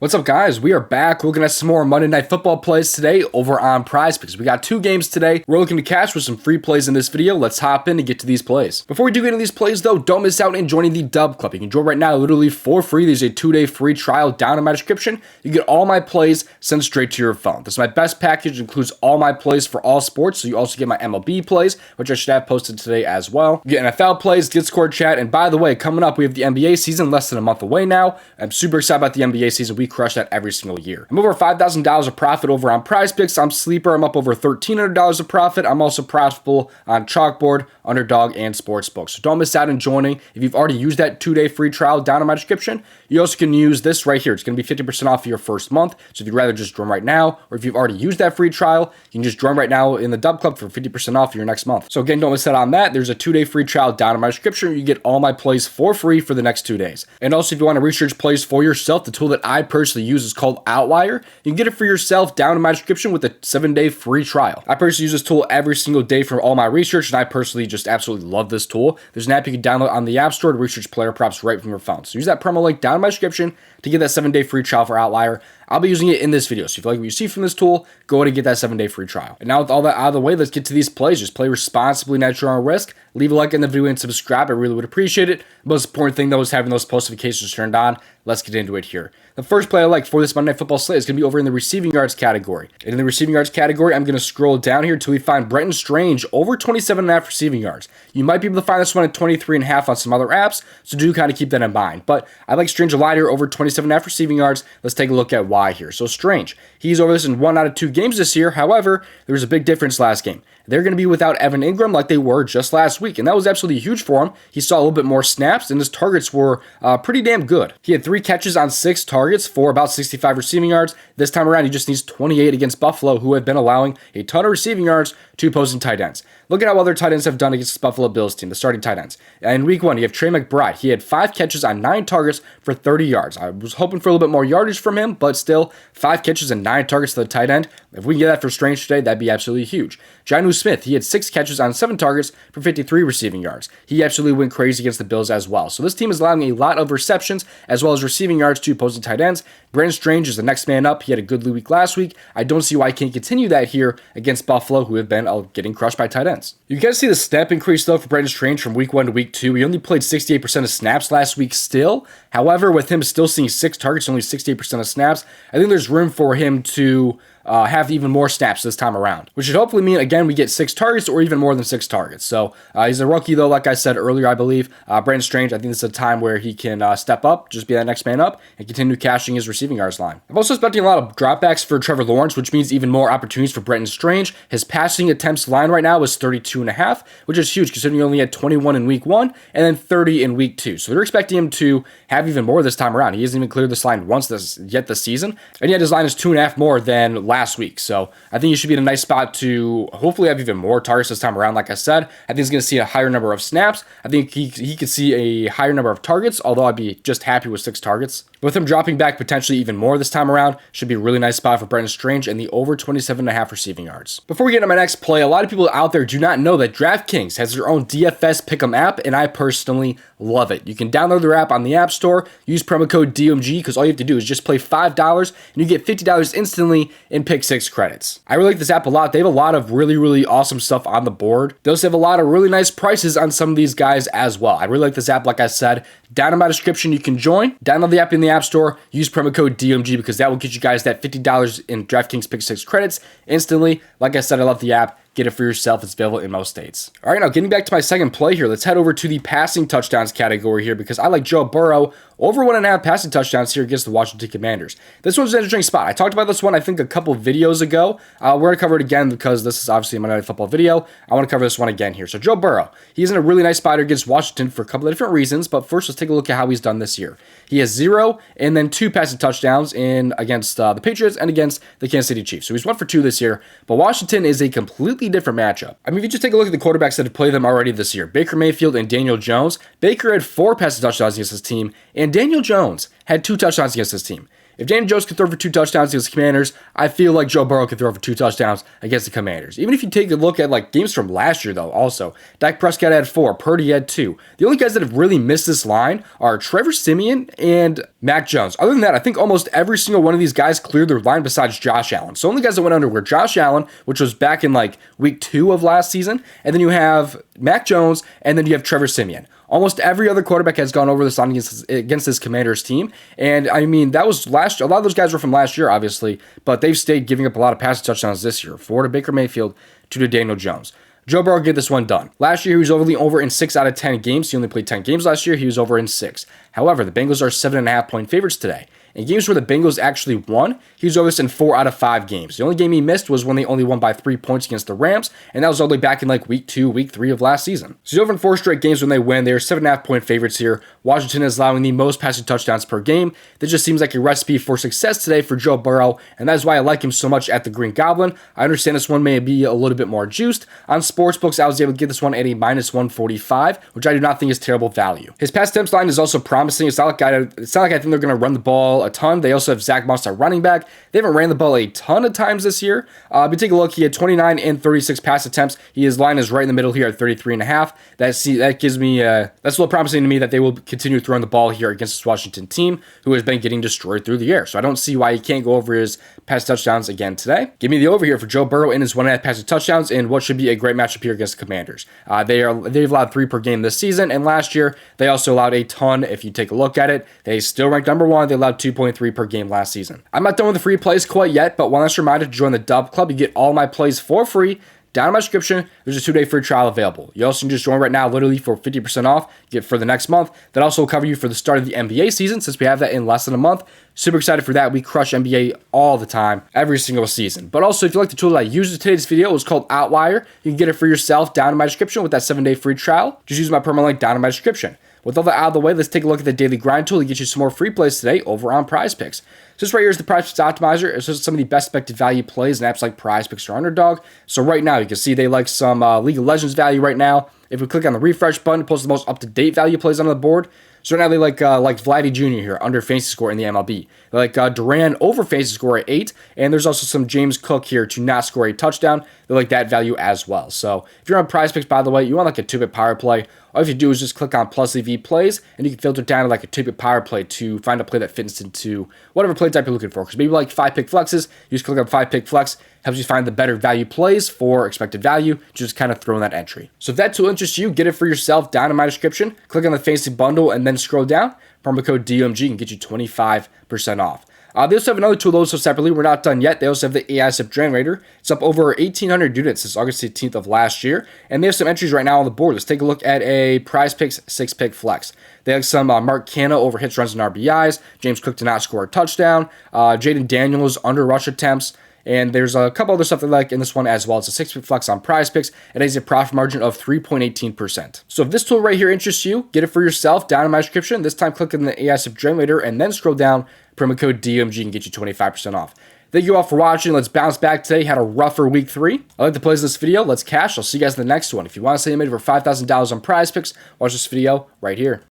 What's up, guys? We are back. We're looking at some more Monday Night Football plays today over on PrizePicks. We got two games today. We're looking to cash with some free plays in this video. Let's hop in and get to these plays. Before we do get into these plays, though, don't miss out in joining the DubClub. You can join right now literally for free. There's a 2-day free trial down in my description. You get all my plays sent straight to your phone. This is my best package. It includes all my plays for all sports. So you also get my MLB plays, which I should have posted today as well. You get NFL plays, Discord chat, and by the way, coming up, we have the NBA season less than a month away now. I'm super excited about the NBA season. We crush that every single year. I'm over $5,000 of profit over on PrizePicks. I'm sleeper. I'm up over $1,300 of profit. I'm also profitable on Chalkboard, Underdog, and Sportsbook. So don't miss out on joining. If you've already used that 2-day free trial down in my description, you also can use this right here. It's going to be 50% off your first month. So if you'd rather just join right now, or if you've already used that free trial, you can just join right now in the DubClub for 50% off your next month. So again, don't miss out on that. There's a 2-day free trial down in my description. You get all my plays for free for the next 2 days. And also, if you want to research plays for yourself, the tool that I personally use is called Outlier. You can get it for yourself down in my description with a 7-day free trial. I personally use this tool every single day for all my research, and I personally just absolutely love this tool. There's an app you can download on the App Store to research player props right from your phone. So use that promo link down in my description to get that 7-day free trial for Outlier. I'll be using it in this video. So if you like what you see from this tool, go ahead and get that 7-day free trial. And now with all that out of the way, let's get to these plays. Just play responsibly, not your own risk. Leave a like in the video and subscribe. I really would appreciate it. The most important thing, though, is having those post notifications turned on. Let's get into it here. The first play I like for this Monday Night Football slate is going to be over in the receiving yards category. And in the receiving yards category, I'm going to scroll down here until we find Brenton Strange over 27.5 receiving yards. You might be able to find this one at 23.5 on some other apps, so do kind of keep that in mind. But I like Strange a lot here over 27.5 receiving yards. Let's take a look at why here. So Strange, he's over this in 1 out of 2 games this year. However, there was a big difference last game. They're going to be without Evan Ingram like they were just last week, and that was absolutely huge for him. He saw a little bit more snaps, and his targets were pretty damn good. He had 3 catches on 6 targets for about 65 receiving yards. This time around, he just needs 28 against Buffalo, who have been allowing a ton of receiving yards to opposing tight ends. Look at how other tight ends have done against the Buffalo Bills team, the starting tight ends. In week 1, you have Trey McBride. He had 5 catches on 9 targets for 30 yards. I was hoping for a little bit more yardage from him, but still, 5 catches and 9 targets to the tight end. If we can get that for Strange today, that'd be absolutely huge. Jonnu Smith, he had 6 catches on 7 targets for 53 receiving yards. He absolutely went crazy against the Bills as well. So this team is allowing a lot of receptions as well as receiving yards to opposing tight ends. Brenton Strange is the next man up. He had a good week last week. I don't see why he can't continue that here against Buffalo, who have been getting crushed by tight ends. You guys see the step increase, though, for Brenton Strange from week 1 to week 2. He only played 68% of snaps last week still. However, with him still seeing 6 targets, only 68% of snaps, I think there's room for him to have even more snaps this time around, which should hopefully mean, again, we get 6 targets or even more than 6 targets. So he's a rookie, though, like I said earlier, I believe. Brenton Strange, I think this is a time where he can step up, just be that next man up, and continue cashing his receiving yards line. I'm also expecting a lot of dropbacks for Trevor Lawrence, which means even more opportunities for Brenton Strange. His passing attempts line right now is 32.5, which is huge considering he only had 21 in week 1 and then 30 in week 2. So they're expecting him to have even more this time around. He hasn't even cleared this line once yet this season, and yet his line is 2.5 more than last week. So I think he should be in a nice spot to hopefully have even more targets this time around. Like I said, I think he's going to see a higher number of snaps. I think he could see a higher number of targets, although I'd be just happy with 6 targets. With him dropping back potentially even more this time around, should be a really nice spot for Brenton Strange and the over 27.5 receiving yards. Before we get into my next play, a lot of people out there do not know that DraftKings has their own DFS Pick'em app, and I personally love it. You can download their app on the App Store, use promo code DOMG, because all you have to do is just play $5 and you get $50 instantly in Pick6 credits. I really like this app a lot. They have a lot of really awesome stuff on the board. They also have a lot of really nice prices on some of these guys as well. I really like this app, like I said. Down in my description, you can join. Download the app in the App Store. Use promo code DOMG because that will get you guys that $50 in DraftKings Pick6 credits instantly. Like I said, I love the app. Get it for yourself. It's available in most states. All right, now getting back to my second play here, let's head over to the passing touchdowns category here because I like Joe Burrow over 1.5 passing touchdowns here against the Washington Commanders. This one's an interesting spot. I talked about this one, I think, a couple videos ago. We're going to cover it again because this is obviously a Monday Night Football video. I want to cover this one again here. So Joe Burrow, he's in a really nice spot against Washington for a couple of different reasons, but first let's take a look at how he's done this year. He has 0 and then 2 passing touchdowns against the Patriots and against the Kansas City Chiefs. So he's 1 for 2 this year, but Washington is a completely different matchup. I mean, if you just take a look at the quarterbacks that have played them already this year, Baker Mayfield and Daniel Jones. Baker had 4 passing touchdowns against his team, and Daniel Jones had 2 touchdowns against his team. If Daniel Jones could throw for 2 touchdowns against the Commanders, I feel like Joe Burrow could throw for 2 touchdowns against the Commanders. Even if you take a look at like games from last year, though, also, Dak Prescott had 4, Purdy had 2. The only guys that have really missed this line are Trevor Siemian and Mac Jones. Other than that, I think almost every single one of these guys cleared their line besides Josh Allen. So only guys that went under were Josh Allen, which was back in like week 2 of last season, and then you have Mac Jones, and then you have Trevor Siemian. Almost every other quarterback has gone over this line against this Commanders team. And I mean, that was last year. A lot of those guys were from last year, obviously, but they've stayed giving up a lot of passing touchdowns this year. 4 to Baker Mayfield, 2 to Daniel Jones. Joe Burrow get this one done. Last year, he was only over in 6 out of 10 games. He only played 10 games last year. He was over in 6. However, the Bengals are 7.5-point favorites today. In games where the Bengals actually won, he was over this in 4 out of 5 games. The only game he missed was when they only won by 3 points against the Rams, and that was all the way back in like week 2, week 3 of last season. So he's over in 4 straight games when they win. They're 7.5-point favorites here. Washington is allowing the most passing touchdowns per game. This just seems like a recipe for success today for Joe Burrow, and that is why I like him so much at the Green Goblin. I understand this one may be a little bit more juiced. On sportsbooks, I was able to get this one at a -145, which I do not think is terrible value. His pass attempts line is also promising. It's not like I think they're going to run the ball a ton. They also have Zach Moss at running back. They haven't ran the ball a ton of times this year. But take a look. He had 29 and 36 pass attempts. His line is right in the middle here at 33.5. That gives me that's a little promising to me that they will continue throwing the ball here against this Washington team who has been getting destroyed through the air. So I don't see why he can't go over his pass touchdowns again today. Give me the over here for Joe Burrow and his 1.5 passing touchdowns in what should be a great matchup here against the Commanders. They've allowed 3 per game this season, and last year they also allowed a ton. If you take a look at it, they still ranked number 1. They allowed 2.3 per game last season. I'm not done with the free plays quite yet, but one last reminder to join the DubClub. You get all my plays for free. Down in my description, there's a 2-day free trial available. You also can just join right now, literally for 50% off. Get for the next month. That also will cover you for the start of the NBA season, since we have that in less than a month. Super excited for that. We crush NBA all the time, every single season. But also, if you like the tool that I used in today's video, it was called Outlier. You can get it for yourself down in my description with that 7-day free trial. Just use my promo link down in my description. With all that out of the way, let's take a look at the daily grind tool to get you some more free plays today over on PrizePicks. So this right here is the PrizePicks Optimizer. It's just some of the best expected value plays in apps like PrizePicks or Underdog. So right now, you can see they like some League of Legends value right now. If we click on the refresh button, it pulls the most up-to-date value plays on the board. So right now they like Vladdy Jr. here, under fantasy score in the MLB. They like Duran over fantasy score at 8, and there's also some James Cook here to not score a touchdown. They like that value as well. So if you're on PrizePicks, by the way, you want like a 2-bit power play, all you have to do is just click on plus EV plays, and you can filter down to like a 2-bit power play to find a play that fits into whatever play type you're looking for. Because maybe like 5-pick flexes, you just click on 5-pick flex, helps you find the better value plays for expected value, just kind of throw in that entry. So if that tool interests you, get it for yourself down in my description. Click on the fantasy bundle and then scroll down. Promo code DOMG can get you 25% off. They also have another tool also separately. We're not done yet. They also have the AI SIP generator. It's up over 1,800 units since August 18th of last year. And they have some entries right now on the board. Let's take a look at a PrizePicks 6-pick flex. They have some Mark Canna over hits, runs, and RBIs. James Cook did not score a touchdown. Jaden Daniels under rush attempts. And there's a couple other stuff they like in this one as well. It's a 6-pick flex on PrizePicks. It has a profit margin of 3.18%. So if this tool right here interests you, get it for yourself down in my description. This time click on the AI SIP generator and then scroll down. Promo code DOMG can get you 25% off. Thank you all for watching. Let's bounce back today. Had a rougher week 3. I like the plays of this video. Let's cash. I'll see you guys in the next one. If you want to say you made over $5,000 on PrizePicks, watch this video right here.